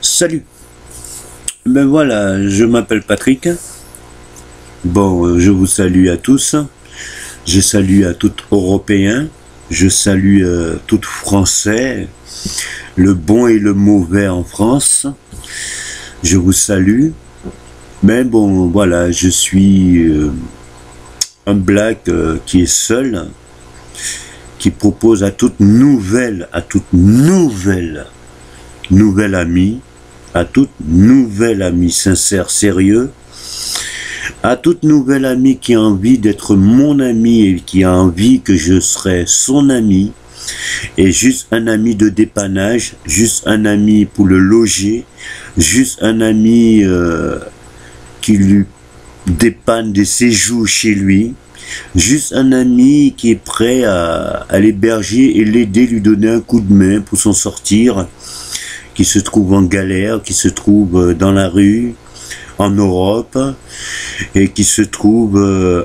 Salut. Ben voilà, je m'appelle Patrick. Bon, je vous salue à tous. Je salue à tout Européens. Je salue tout Français. Le bon et le mauvais en France. Je vous salue. Mais bon, voilà, je suis un black qui est seul, qui propose à toute nouvelle amie, à toute nouvelle amie sincère, sérieux, à toute nouvelle amie qui a envie d'être mon ami et qui a envie que je serai son ami, et juste un ami de dépannage, juste un ami pour le loger, juste un ami qui lui dépanne des séjours chez lui, juste un ami qui est prêt à l'héberger et l'aider, lui donner un coup de main pour s'en sortir, qui se trouve en galère, qui se trouve dans la rue, en Europe, et qui se trouve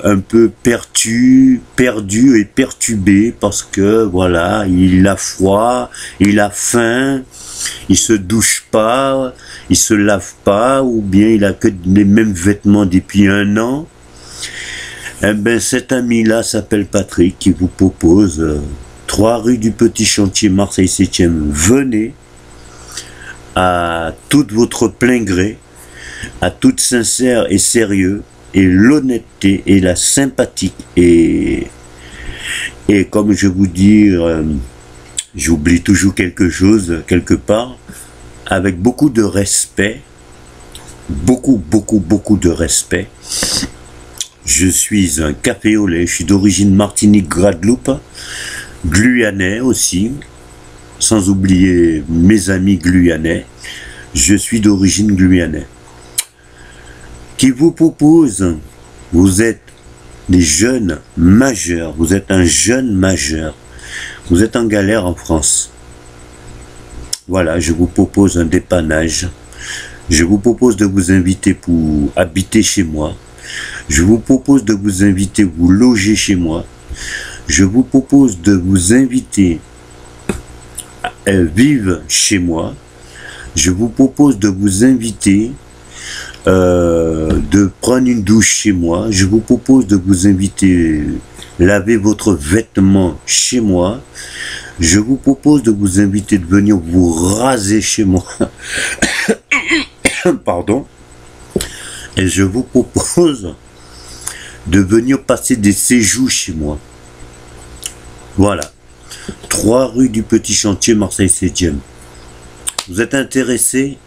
un peu perdu et perturbé parce que voilà, il a froid, il a faim, il se douche pas, il se lave pas, ou bien il a que les mêmes vêtements depuis 1 an. Eh ben cet ami-là s'appelle Patrick, qui vous propose 3 rue du Petit Chantier, Marseille 7e. Venez à tout votre plein gré, à toute sincère et sérieux, et l'honnêteté et la sympathie, et comme je vous dis, j'oublie toujours quelque chose quelque part, avec beaucoup de respect, beaucoup de respect. Je suis un café au lait, je suis d'origine Martinique, Guadeloupe, guyanais aussi, sans oublier mes amis guyanais. Je suis d'origine guyanais. Qui vous propose, vous êtes des jeunes majeurs, vous êtes un jeune majeur, vous êtes en galère en France. Voilà, je vous propose un dépannage. Je vous propose de vous inviter pour habiter chez moi. Je vous propose de vous inviter, vous loger chez moi. Je vous propose de vous inviter à vivre chez moi. Je vous propose de vous inviter de prendre une douche chez moi. Je vous propose de vous inviter laver votre vêtement chez moi. Je vous propose de vous inviter de venir vous raser chez moi. Pardon. Et je vous propose de venir passer des séjours chez moi. Voilà. 3 rue du Petit Chantier, Marseille 7e. Vous êtes intéressé?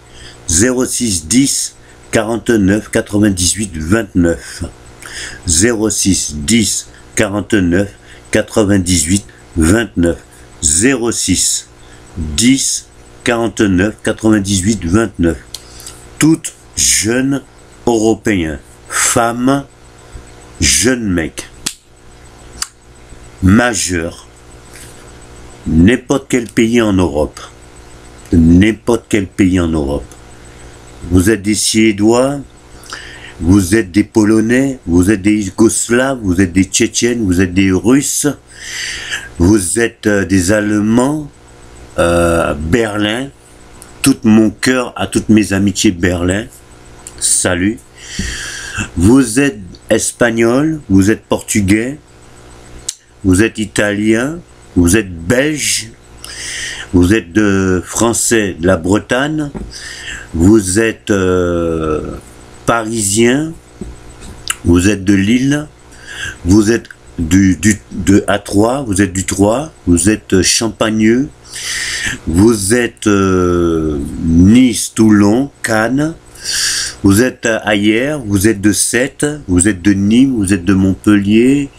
06 10 49 98 29. 06 10 49 98 29. 06 10 49 98 29. Toutes jeunes européens, femmes, jeunes mecs, majeurs, n'importe quel pays en Europe, n'importe quel pays en Europe. Vous êtes des Suédois, vous êtes des Polonais, vous êtes des Yougoslaves, vous êtes des Tchétchènes, vous êtes des Russes, vous êtes des Allemands, Berlin, tout mon cœur à toutes mes amitiés Berlin, salut. Vous êtes Espagnol, vous êtes Portugais, vous êtes Italien, vous êtes Belge, vous êtes de Français de la Bretagne, vous êtes Parisien, vous êtes de Lille, vous êtes de A3, vous êtes du Troyes, vous êtes Champagneux, vous êtes Nice, Toulon, Cannes, vous êtes ailleurs, vous êtes de Sète, vous êtes de Nîmes, vous êtes de Montpellier,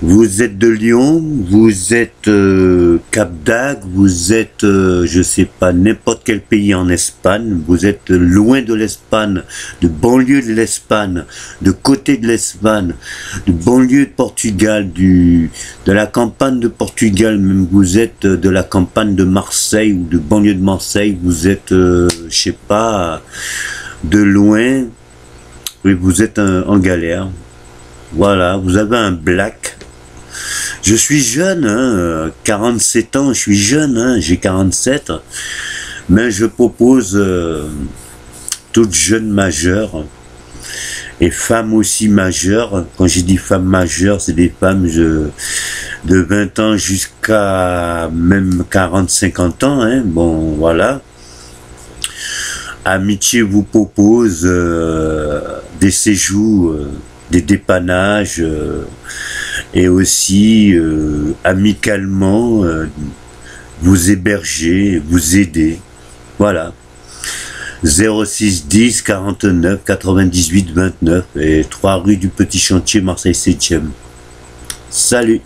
vous êtes de Lyon, vous êtes Cap d'Agde, vous êtes, je sais pas, n'importe quel pays en Espagne, vous êtes loin de l'Espagne, de banlieue de l'Espagne, de côté de l'Espagne, de banlieue de Portugal, de la campagne de Portugal, même vous êtes de la campagne de Marseille ou de banlieue de Marseille, vous êtes, je sais pas, de loin, et vous êtes en galère. Voilà, vous avez un black Je suis jeune, hein, 47 ans, je suis jeune, hein, j'ai 47, mais je propose toutes jeunes majeures et femmes aussi majeures. Quand j'ai dit femmes majeures, c'est des femmes de 20 ans jusqu'à même 40-50 ans, hein, bon voilà. Amitié vous propose des séjours, des dépannages et aussi amicalement vous héberger, vous aider. Voilà. 06 10 49 98 29 et 3 rue du Petit Chantier, Marseille 7e. Salut.